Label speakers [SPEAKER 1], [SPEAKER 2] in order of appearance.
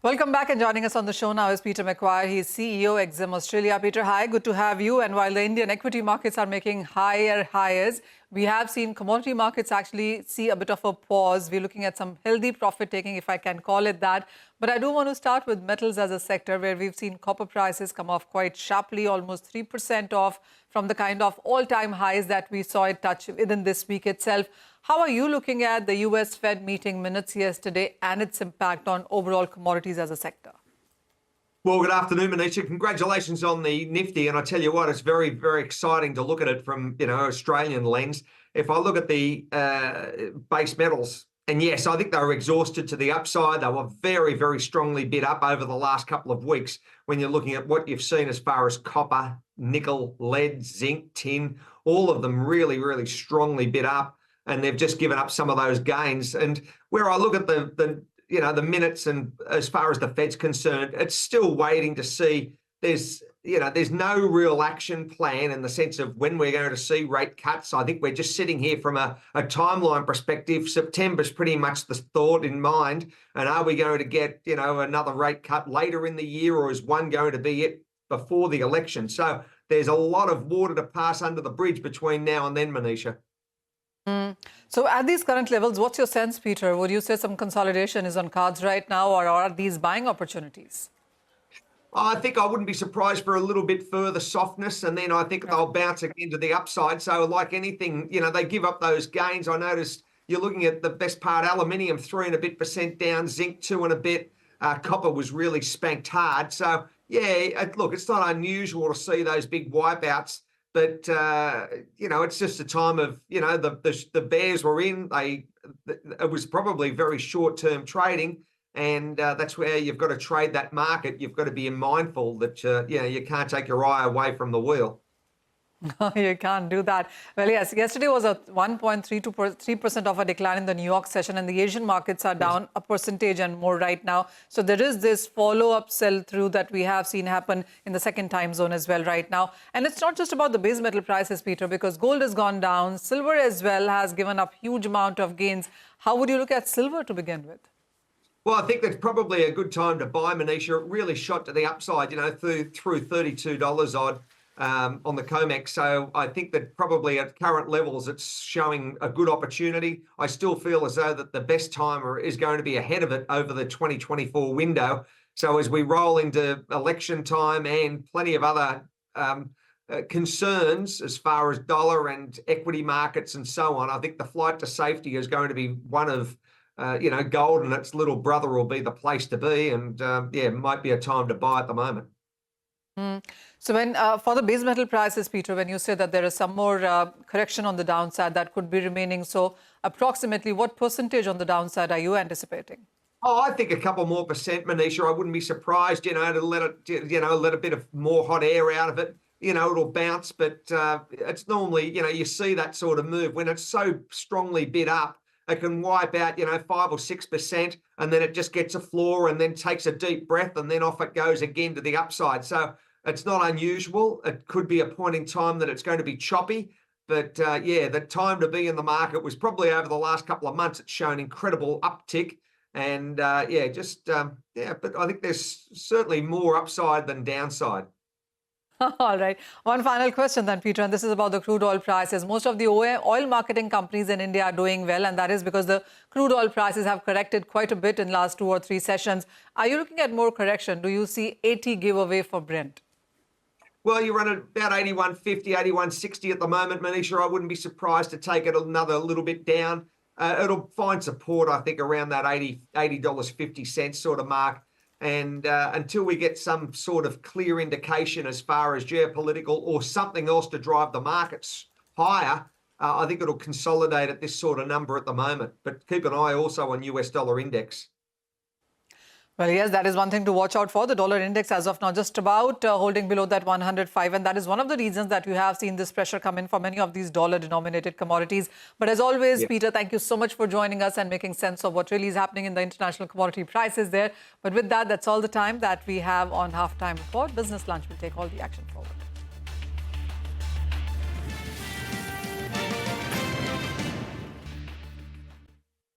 [SPEAKER 1] Welcome back, and joining us on the show now is Peter McGuire. He's CEO, Exim Australia. Peter, hi, good to have you. And while the Indian equity markets are making higher highs, we have seen commodity markets actually see a bit of a pause. We're looking at some healthy profit taking, if I can call it that. But I do want to start with metals as a sector, where we've seen copper prices come off quite sharply, almost 3% off from the kind of all-time highs that we saw it touch within this week itself. How are you looking at the US Fed meeting minutes yesterday and its impact on overall commodities as a sector?
[SPEAKER 2] Well, good afternoon, Manisha. Congratulations on the Nifty. And I tell you what, it's very, very exciting to look at it from, Australian lens. If I look at the base metals, and yes, I think they were exhausted to the upside. They were very, very strongly bid up over the last couple of weeks when you're looking at what you've seen as far as copper, nickel, lead, zinc, tin, all of them really, really strongly bid up. And they've just given up some of those gains. And where I look at the minutes, and as far as the Fed's concerned, it's still waiting to see. There's no real action plan in the sense of when we're going to see rate cuts. I think we're just sitting here from a timeline perspective. September's pretty much the thought in mind. And are we going to get, another rate cut later in the year, or is one going to be it before the election? So there's a lot of water to pass under the bridge between now and then, Manisha.
[SPEAKER 1] So at these current levels, what's your sense, Peter? Would you say some consolidation is on cards right now, or are these buying opportunities?
[SPEAKER 2] I think I wouldn't be surprised for a little bit further softness, and then I think they'll bounce again to the upside. So like anything, they give up those gains. I noticed you're looking at the best part, aluminium 3% and a bit down, zinc 2% and a bit, copper was really spanked hard. So yeah, look, it's not unusual to see those big wipeouts. But, it's just a time of, the bears were in. It was probably very short-term trading. And that's where you've got to trade that market. You've got to be mindful that, you can't take your eye away from the wheel.
[SPEAKER 1] No, you can't do that. Well, yes, yesterday was a 1.3% of a decline in the New York session, and the Asian markets are down a percentage and more right now. So there is this follow-up sell-through that we have seen happen in the second time zone as well right now. And it's not just about the base metal prices, Peter, because gold has gone down. Silver as well has given up huge amount of gains. How would you look at silver to begin with?
[SPEAKER 2] Well, I think that's probably a good time to buy, Manisha. It really shot to the upside, through $32 odd. On the COMEX. So I think that probably at current levels, it's showing a good opportunity. I still feel as though that the best time is going to be ahead of it over the 2024 window. So as we roll into election time and plenty of other concerns as far as dollar and equity markets and so on, I think the flight to safety is going to be one of, gold and its little brother will be the place to be. And it might be a time to buy at the moment.
[SPEAKER 1] So when for the base metal prices, Peter, when you say that there is some more correction on the downside that could be remaining, so approximately what percentage on the downside are you anticipating?
[SPEAKER 2] Oh, I think a couple more percent, Manisha. I wouldn't be surprised, to let it, let a bit of more hot air out of it. It'll bounce, but it's normally, you see that sort of move when it's so strongly bid up. It can wipe out, 5 or 6%, and then it just gets a floor and then takes a deep breath, and then off it goes again to the upside. So it's not unusual. It could be a point in time that it's going to be choppy. But the time to be in the market was probably over the last couple of months. It's shown incredible uptick. And but I think there's certainly more upside than downside.
[SPEAKER 1] All right. One final question then, Peter, and this is about the crude oil prices. Most of the oil marketing companies in India are doing well, and that is because the crude oil prices have corrected quite a bit in last 2 or 3 sessions. Are you looking at more correction? Do you see 80 giveaway for Brent?
[SPEAKER 2] Well, you run at about 81.50, 81.60 at the moment, Manisha. I wouldn't be surprised to take it another little bit down. It'll find support, I think, around that $80.50 sort of mark. And until we get some sort of clear indication as far as geopolitical or something else to drive the markets higher, I think it'll consolidate at this sort of number at the moment. But keep an eye also on US dollar index.
[SPEAKER 1] Well, yes, that is one thing to watch out for. The dollar index as of now just about holding below that 105. And that is one of the reasons that you have seen this pressure come in for many of these dollar-denominated commodities. But as always, Peter, thank you so much for joining us and making sense of what really is happening in the international commodity prices there. But with that, that's all the time that we have on Halftime Report. Business Lunch will take all the action forward.